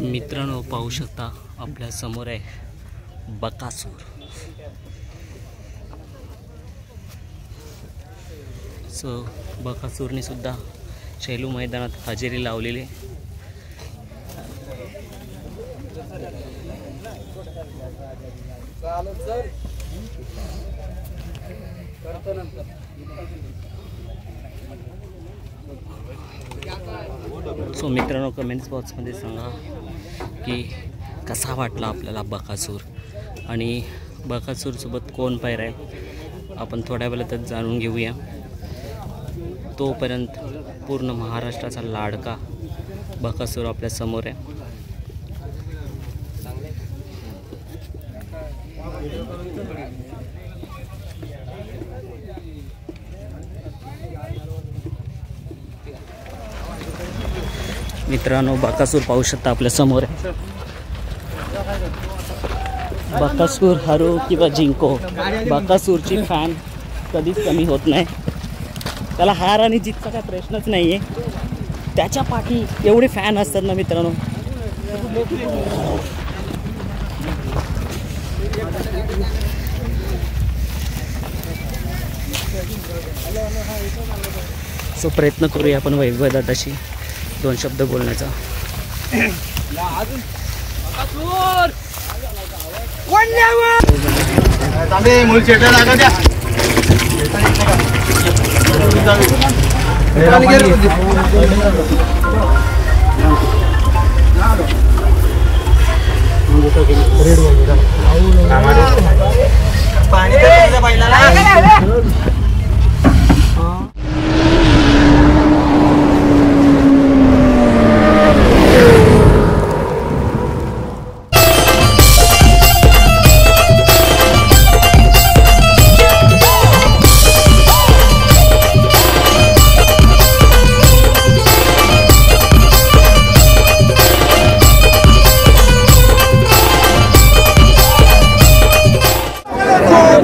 मित्रांनो पाहू शकता आपल्या समोर आहे बकासूर। सो बकासूरने सुद्धा शैलू मैदानात हजेरी लावलेली आहे। सो मित्रांनो कमेंट्स बॉक्समध्ये सांगा की कसा वाटला आपल्याला बकासूर आणि बकासूरसोबत कोण पायरा आहे आपण थोड्या वेळातच जाणून घेऊया। तोपर्यंत पूर्ण महाराष्ट्राचा लाडका बकासूर आपल्या समोर आहे। मित्रांनो बकासूर पाहू शकता आपल्या समोर आहे। बकासूर हरो किंवा जिंको बकासूरची फॅन कधीच कमी होत नाही। त्याला हार आणि जीतचा काय प्रश्नच नाही आहे। त्याच्या पाठी एवढे फॅन असतात ना मित्रांनो। सो प्रयत्न करूया आपण वैभवदादाशी दोन शब्द बोलण्याचा।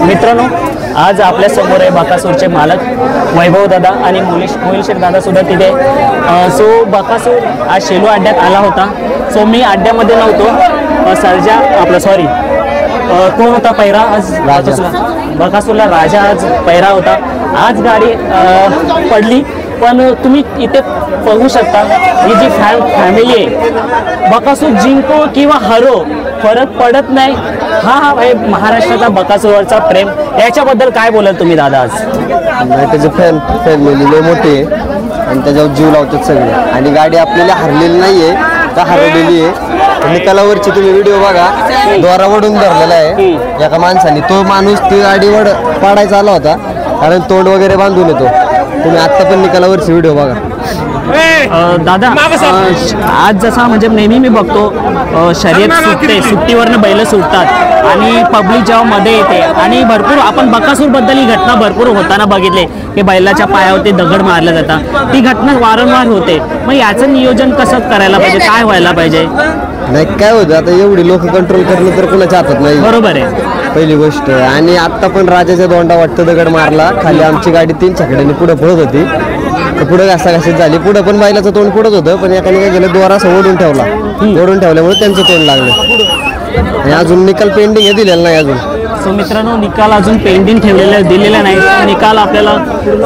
मित्रांनो आज आपल्या समोर आहे बकासूरचे मालक वैभव दादा आणि मोहिल शेठ दादा सुद्धा तिथे। सो बकासूर आज शेलू अड्ड्यात आला होता। सो मी अड्ड्यामध्ये नव्हतो। सर्जा आपला सॉरी कोण होता पैरा आज बकासूरला राजा आज पैरा होता। आज गाडी पडली पण तुम्ही इथे बघू शकता ही जी फॅमिली आहे बकासूर जिंको किंवा हरो फरक पडत नाही। हा आहे महाराष्ट्राचा बकासूरवरचा प्रेम। याच्याबद्दल काय बोलाल तुम्ही दादा आज? नाही त्याचे फॅमिली लय मोठी आहे आणि त्याच्यावर जीव लावतात सगळे आणि गाडी आपल्याला हरलेली नाहीये का हरवलेली आहे। निकालावरची तुम्ही व्हिडिओ बघा द्वारा वडून धरलेला आहे एका माणसाने। तो माणूस ती गाडी पाडायचा आला होता कारण तोंड वगैरे बांधून येतो। तुम्ही आत्ता पण निकालावरची व्हिडिओ बघा। दादा आज जसा म्हणजे नेहमी मी बघतो शर्यत सुटते सुट्टीवरनं बैल सुटतात आणि पब्लिक जेव्हा मध्ये येते आणि भरपूर आपण बकासूरबद्दल ही घटना भरपूर होताना बघितले की बैलाच्या पायावरती दगड मारल्या जातात। ती घटना वारंवार होते। मग याचं नियोजन कसं करायला पाहिजे काय व्हायला पाहिजे? नाही काय होतं आता एवढी लोक कंट्रोल करणं तर कोणाच्या हातात नाही। बरोबर आहे पहिली गोष्ट। आणि आत्ता पण राजाच्या दोंडा वाटतं दगड मारला खाली आमची गाडी 3 छकड्यांनी पुढे पळत होती तर पुढे घासाघाशीत झाली। पुढे पण बैलाचं तोंड पुढत होतं पण एकाने काय केलं द्वारा असं ओढून ठेवला। ओढून ठेवल्यामुळे त्यांचं तोंड लागलं आणि अजून निकाल पेंडिंग हे दिलेला नाही अजून। सो मित्रांनो निकाल अजून पेंडिंग दिलेला नाही। निकाल आपल्याला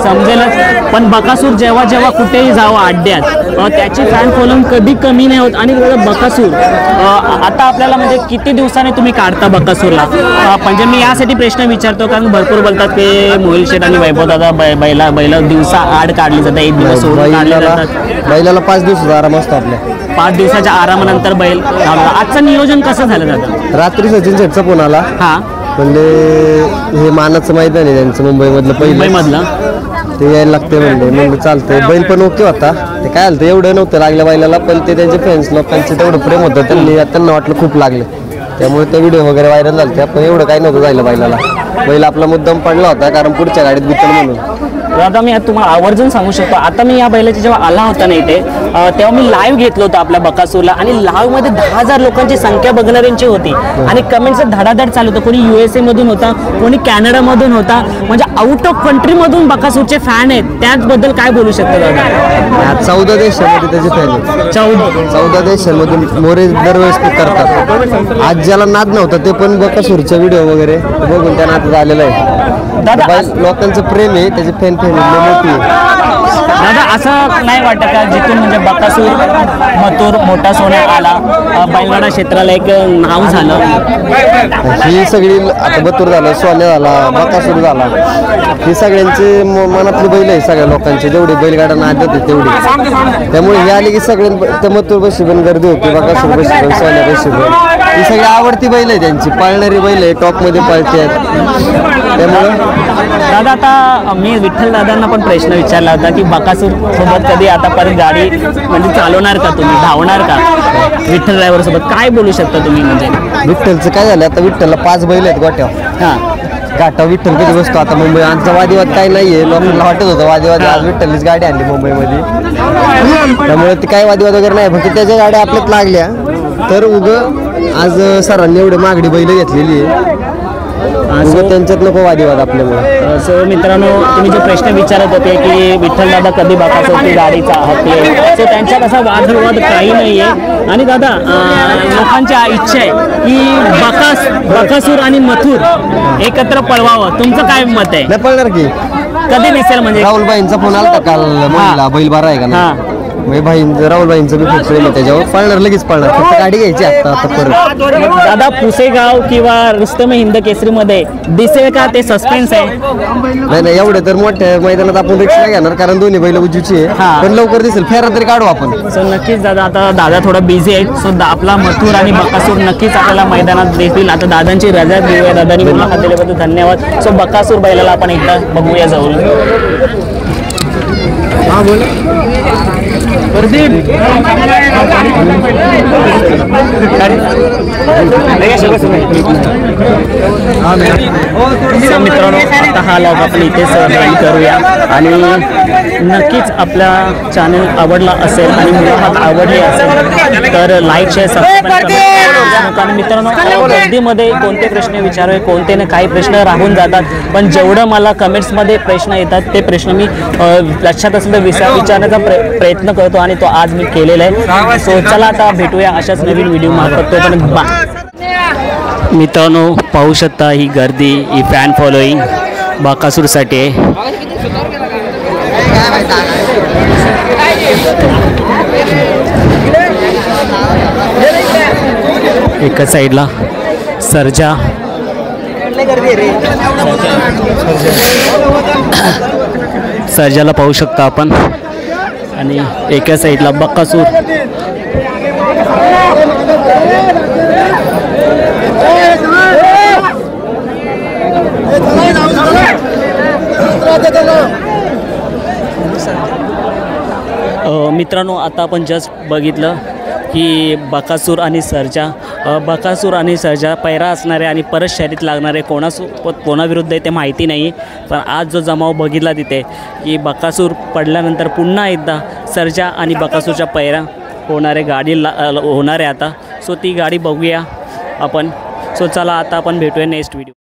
समजेलच पण बकासूर जेव्हा जेव्हा कुठेही जावं अड्ड्यात त्याची फॅन फॉलोइंग कधी कमी नाही होत। आणि बकासूर आता आपल्याला म्हणजे किती दिवसाने तुम्ही काढता बकासूरला? म्हणजे मी यासाठी प्रश्न विचारतो कारण भरपूर बोलतात की मोहिल शेठ आणि वैभव दादा बैला दिवसा आड काढली जातात एक दिवस सोडून काढले जातात। बैलाला 5 दिवसाचा आराम असतो आपल्या 5 दिवसाच्या आरामानंतर बैल आजचं नियोजन कसं झालं दादा? रात्री सचिन शेठचा फोन आला म्हणजे हे मानाचं मैदान आहे त्यांचं मुंबईमधलं पहिलं ते यायला लागते म्हणजे चालतंय। बैल पण ओके होता ते काय आलं एवढं नव्हतं लागलं बैलाला पण ते त्यांचे फ्रेंड्स लोकांचे तेवढं प्रेम होतं त्यांना वाटलं खूप लागलं त्यामुळे ते व्हिडिओ वगैरे व्हायरल झाले। पण एवढं काही नव्हतं जायला बैलाला। बैल आपला मुद्दाम पडला होता कारण पुढच्या गाडीत गुतल म्हणून दादा मी आता तुम्हाला आवर्जून सांगू शकतो, आता मी या बैलाची जेव्हा आला होता ना इथे तेव्हा मी लाईव्ह घेतलं होतं आपल्या बकासूरला आणि लाईव्हमध्ये 10,000 लोकांची संख्या बघणाऱ्यांची होती आणि कमेंट्स धडाधड चालू होतं. कोणी USA मधून होता, कोणी कॅनडामधून होता, म्हणजे आउट ऑफ कंट्रीमधून बकासूरचे फॅन आहेत. त्याचबद्दल काय बोलू शकतो दादा? 14 देशामध्ये त्याचे फॅन आहेत. 14 देशांमधून मोरे दरवेळेस ते करतात. आज ज्याला नाद नव्हता ते पण बकासूरचे व्हिडिओ वगैरे बघून त्या नादात आलेलं आहे. दादा लोकांचं प्रेम आहे, त्याचे फॅन मोठी आहे. दादा असं नाही वाटतं का जिथून म्हणजे बकासूर मथुर मोठा सोन्या आला बैलगाडा क्षेत्राला एक नाव झालं, ही सगळी आता बतूर झालं, सोन्या झाला, बकासूर झाला, ही सगळ्यांचे मनातली बैल आहे सगळ्या लोकांचे. जेवढी बैलगाडा नाद होते तेवढी, त्यामुळे हे आले की सगळ्यांना मथुर बशी पण गर्दी होती, बकासूर बशी पण, सोन्या बशी पण. ही सगळी आवडती बैल आहे त्यांची, पाळणारी बैल आहे, टॉपमध्ये पळते आहेत. त्यामुळे दादा आता मी विठ्ठल दादांना पण प्रश्न विचारला होता की बकासूर सोबत कधी आता परत गाडी म्हणजे चालवणार का तुम्ही, धावणार का विठ्ठल ड्रायव्हर सोबत, काय बोलू शकता तुम्ही? म्हणजे विठ्ठलचं काय झालं, आता विठ्ठलला 5 बैल आहेत गोट्यावर. घाटा विठ्ठल कधी बसतो आता मुंबई. आमचा वादिवाद काही नाहीये, लोकांना वाटत होतं वादिवाद, आज विठ्ठलनीच गाडी आणली मुंबईमध्ये, त्यामुळे ती काही वादिवाद वगैरे नाही. फक्त त्याच्या गाड्या आपल्यात लागल्या तर आज सरांनी एवढी मागणी बैल घेतलेली आहे, त्यांच्यात नको वादिवाद आपल्यामुळे. सो मित्रांनो, तुम्ही जे प्रश्न विचारत होते की विठ्ठल दादा कधी बकासूरची गाडी चालवते, सो त्यांच्यात असा वादविवाद काही नाही आहे. आणि दादा लोकांची इच्छा आहे की बकासूर आणि मथुर एकत्र पळवावं, तुमचं काय मत आहे? नाही पळणार की कधी दिसेल म्हणजे? राहुलबाईंचा फोन आला काल, महिला बैल बारा आहे का ना, राहुलबाईंचं बी फिक्स आहे, त्याच्यावर पळणार, लगेच पळणार, फक्त गाडी घ्यायची आता परत. दादा पुसेगाव किंवा रुस्तम हिंद केसरीमध्ये दिसेल का, ते सस्पेन्स आहे? नाही एवढे तर मोठ्या मैदानात आपण रिक्स नाही घेणार, कारण दोन्ही बैल उजूची आहे, पण लवकर दिसेल, फेरा तरी काढू आपण. सो नक्कीच दादा, आता दादा थोडा बिझी आहे, सो आपला मथुर आणि बकासूर नक्कीच आपल्याला मैदानात दिसतील. आता दादांची रजा देऊया, दादांनी मुलाखत दिल्याबद्दल धन्यवाद. सो बकासूर बैलाला आपण एकदा बघूया जाऊन. हा बोल मित्रांनो, आता हा लॉग आपण इथेच एंड करूया आणि नक्कीच आपल्या चॅनल आवडला असेल आणि मुलाखत आवडली असेल तर लाईक शेअर सबस्क्राईब करा. आणि मित्रांनो, गर्दीमध्ये कोणते प्रश्न विचारावे, कोणते ना काही प्रश्न राहून जातात, पण जेवढं मला कमेंट्समध्ये प्रश्न येतात ते प्रश्न मी लक्षात असेल तर विचारण्याचा प्रयत्न करतो आणि तो आज मी केलेला आहे. सो चला आता भेटूया अशाच नवीन व्हिडिओ मार्फत. तोपर्यंत मित्रांनो, पाहू शकता ही गर्दी, ही फॅन फॉलोईंग बकासूरसाठी आहे. एका साईडला सर्जा, सर्जाला पाहू शकता आपण, आणि एका साईडला बकासूर. मित्रांनो, आता आपण जस्ट बघितलं की बकासूर आणि सर्जा पैरा असणारे आणि परत शर्यत लागणारे कोणाविरुद्ध आहे ते माहिती नाही, पण आज जो जमाव बघितला तिथे की बकासूर पडल्यानंतर पुन्हा एकदा सर्जा आणि बकासूरच्या पैरा होणारे गाडी होणार आहे आता. सो ती गाडी बघूया आपण. सो चला आता आपण भेटूया नेक्स्ट व्हिडिओ.